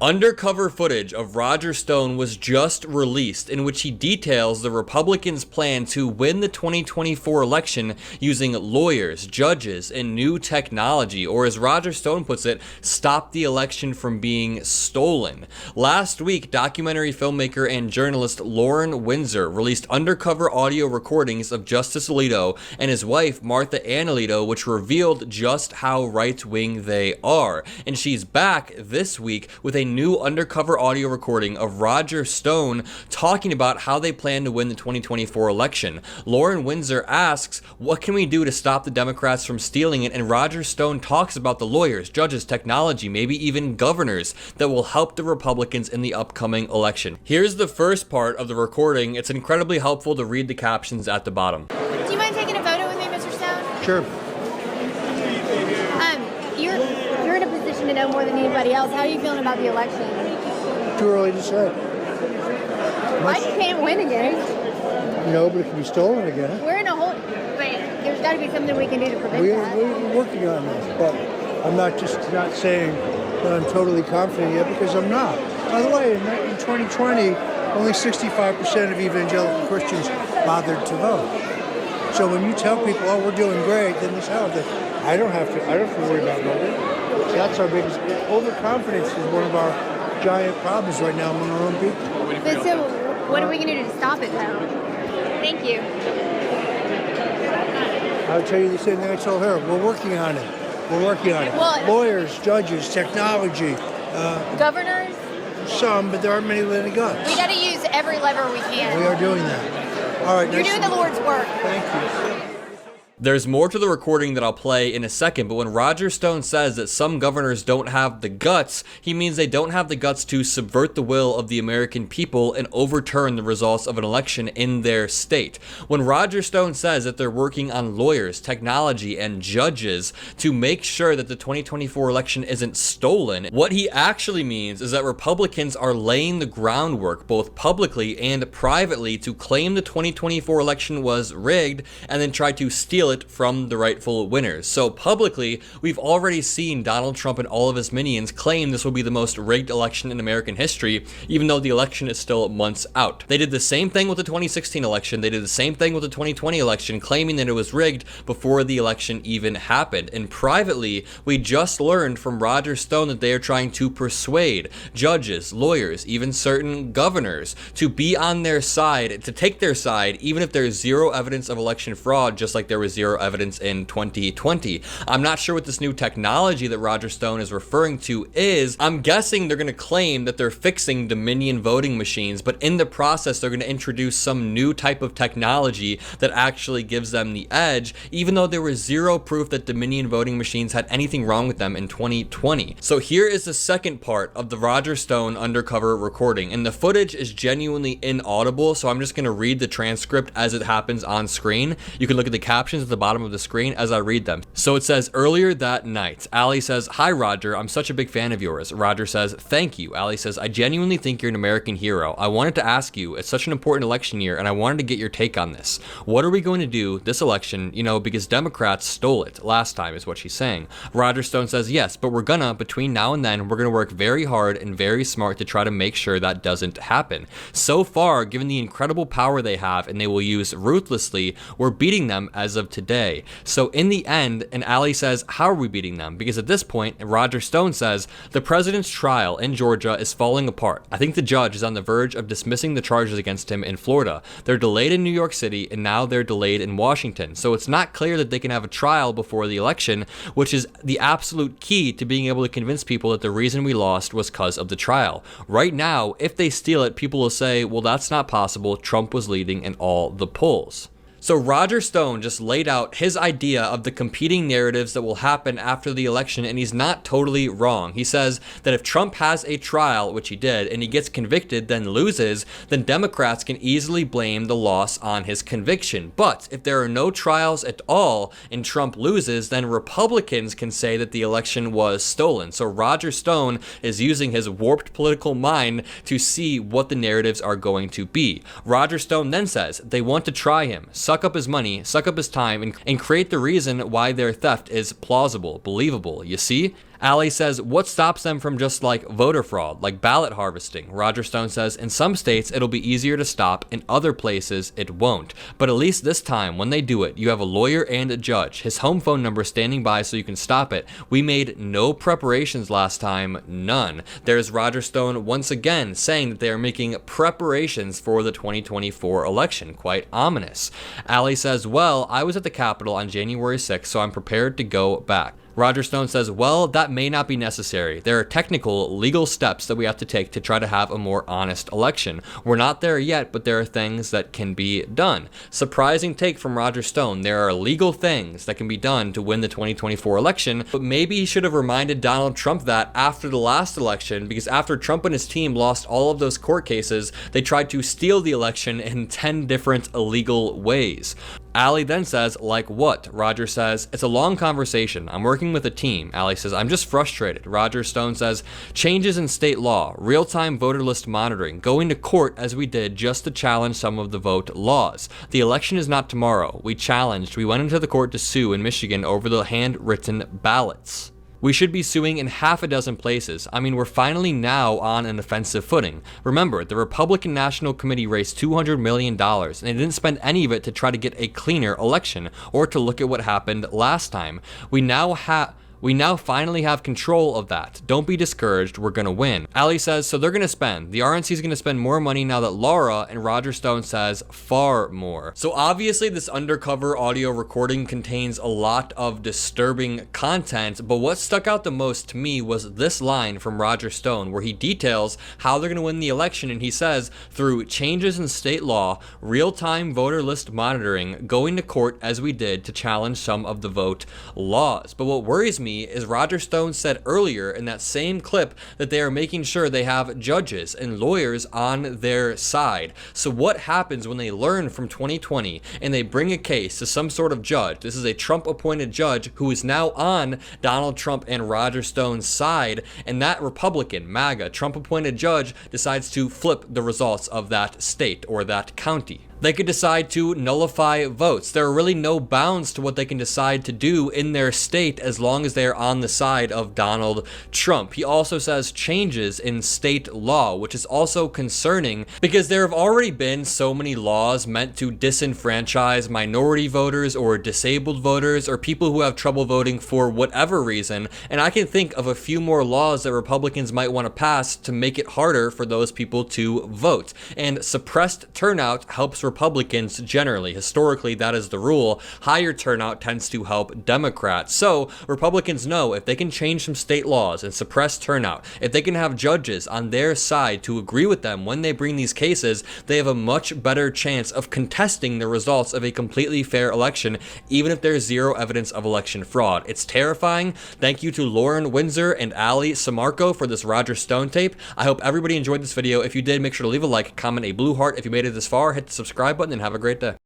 Undercover footage of Roger Stone was just released, in which he details the Republicans' plan to win the 2024 election using lawyers, judges, and new technology, or as Roger Stone puts it, stop the election from being stolen. Last week, documentary filmmaker and journalist Lauren Windsor released undercover audio recordings of Justice Alito and his wife Martha Ann Alito, which revealed just how right-wing they are. And she's back this week with a new undercover audio recording of Roger Stone talking about how they plan to win the 2024 election. Lauren Windsor asks, what can we do to stop the Democrats from stealing it? And Roger Stone talks about the lawyers, judges, technology, maybe even governors that will help the Republicans in the upcoming election. Here's the first part of the recording. It's incredibly helpful to read the captions at the bottom. Do you mind taking a photo with me, Mr. Stone? Sure. You're in a position to know more than anybody else. How are you feeling about the election? Too early to say. Why you can't win again? But it can be stolen again. We're in a whole... But there's got to be something we can do to prevent that. We're working on this, but I'm not saying that I'm totally confident yet, because I'm not. By the way, in 2020, only 65% of evangelical Christians bothered to vote. So when you tell people, oh, we're doing great, then this happens. I don't have to worry about voting. That's our biggest... Overconfidence is one of our giant problems right now among our own people. But so what are we going to do to stop it, though? Thank you. I'll tell you the same thing I told her. We're working on it. Well, lawyers, judges, technology. Governors? Some, but there aren't many letting go. We got to use every lever we can. We are doing that. All right. You're doing the Lord's work. Thank you. There's more to the recording that I'll play in a second, but when Roger Stone says that some governors don't have the guts, he means they don't have the guts to subvert the will of the American people and overturn the results of an election in their state. When Roger Stone says that they're working on lawyers, technology, and judges to make sure that the 2024 election isn't stolen, what he actually means is that Republicans are laying the groundwork, both publicly and privately, to claim the 2024 election was rigged and then try to steal it from the rightful winners. So publicly, we've already seen Donald Trump and all of his minions claim this will be the most rigged election in American history, even though the election is still months out. They did the same thing with the 2016 election. They did the same thing with the 2020 election, claiming that it was rigged before the election even happened. And privately, we just learned from Roger Stone that they are trying to persuade judges, lawyers, even certain governors to be on their side, to take their side, even if there's zero evidence of election fraud, just like there was zero evidence in 2020. I'm not sure what this new technology that Roger Stone is referring to is. I'm guessing they're going to claim that they're fixing Dominion voting machines, but in the process, they're going to introduce some new type of technology that actually gives them the edge, even though there was zero proof that Dominion voting machines had anything wrong with them in 2020. So here is the second part of the Roger Stone undercover recording, and the footage is genuinely inaudible, so I'm just going to read the transcript as it happens on screen. You can look at the captions at the bottom of the screen as I read them. So it says, earlier that night, Allie says, "Hi Roger, I'm such a big fan of yours." Roger says, "Thank you." Allie says, "I genuinely think you're an American hero. I wanted to ask you, it's such an important election year and I wanted to get your take on this. What are we going to do this election, because Democrats stole it last time," is what she's saying. Roger Stone says, "Yes, but between now and then, we're gonna work very hard and very smart to try to make sure that doesn't happen. So far, given the incredible power they have and they will use ruthlessly, we're beating them as of today. So in the end," and Allie says, "How are we beating them?" Because at this point, Roger Stone says, "The president's trial in Georgia is falling apart. I think the judge is on the verge of dismissing the charges against him in Florida. They're delayed in New York City, and now they're delayed in Washington. So it's not clear that they can have a trial before the election, which is the absolute key to being able to convince people that the reason we lost was because of the trial. Right now, if they steal it, people will say, well, that's not possible. Trump was leading in all the polls." So Roger Stone just laid out his idea of the competing narratives that will happen after the election, and he's not totally wrong. He says that if Trump has a trial, which he did, and he gets convicted, then loses, then Democrats can easily blame the loss on his conviction. But if there are no trials at all and Trump loses, then Republicans can say that the election was stolen. So Roger Stone is using his warped political mind to see what the narratives are going to be. Roger Stone then says they want to try him, suck up his money, suck up his time, and create the reason why their theft is plausible, believable. You see? Ali says, what stops them from just like voter fraud, like ballot harvesting? Roger Stone says, in some states it'll be easier to stop, in other places it won't. But at least this time, when they do it, you have a lawyer and a judge, his home phone number standing by so you can stop it. We made no preparations last time, none. There's Roger Stone once again saying that they are making preparations for the 2024 election. Quite ominous. Ali says, well, I was at the Capitol on January 6th, so I'm prepared to go back. Roger Stone says, well, that may not be necessary. There are technical, legal steps that we have to take to try to have a more honest election. We're not there yet, but there are things that can be done. Surprising take from Roger Stone. There are legal things that can be done to win the 2024 election, but maybe he should have reminded Donald Trump that after the last election, because after Trump and his team lost all of those court cases, they tried to steal the election in 10 different illegal ways. Ali then says, like what? Roger says, it's a long conversation. I'm working with a team. Ali says, I'm just frustrated. Roger Stone says, changes in state law, real-time voter list monitoring, going to court as we did just to challenge some of the vote laws. The election is not tomorrow. We went into the court to sue in Michigan over the handwritten ballots. We should be suing in half a dozen places. I mean, we're finally now on an offensive footing. Remember, the Republican National Committee raised $200 million, and they didn't spend any of it to try to get a cleaner election, or to look at what happened last time. We now finally have control of that. Don't be discouraged, we're gonna win. Ali says, so they're gonna spend. The RNC is gonna spend more money now that Laura, and Roger Stone says, far more. So obviously this undercover audio recording contains a lot of disturbing content, but what stuck out the most to me was this line from Roger Stone, where he details how they're gonna win the election, and he says, through changes in state law, real-time voter list monitoring, going to court as we did to challenge some of the vote laws. But what worries me is Roger Stone said earlier in that same clip that they are making sure they have judges and lawyers on their side. So what happens when they learn from 2020 and they bring a case to some sort of judge? This is a Trump-appointed judge who is now on Donald Trump and Roger Stone's side, and that Republican, MAGA, Trump-appointed judge decides to flip the results of that state or that county. They could decide to nullify votes. There are really no bounds to what they can decide to do in their state as long as they are on the side of Donald Trump. He also says changes in state law, which is also concerning because there have already been so many laws meant to disenfranchise minority voters or disabled voters or people who have trouble voting for whatever reason. And I can think of a few more laws that Republicans might want to pass to make it harder for those people to vote. And suppressed turnout helps Republicans generally. Historically, that is the rule. Higher turnout tends to help Democrats. So Republicans know if they can change some state laws and suppress turnout, if they can have judges on their side to agree with them when they bring these cases, they have a much better chance of contesting the results of a completely fair election, even if there's zero evidence of election fraud. It's terrifying. Thank you to Lauren Windsor and Ali Samarco for this Roger Stone tape. I hope everybody enjoyed this video. If you did, make sure to leave a like, comment a blue heart. If you made it this far, hit the subscribe button, and have a great day.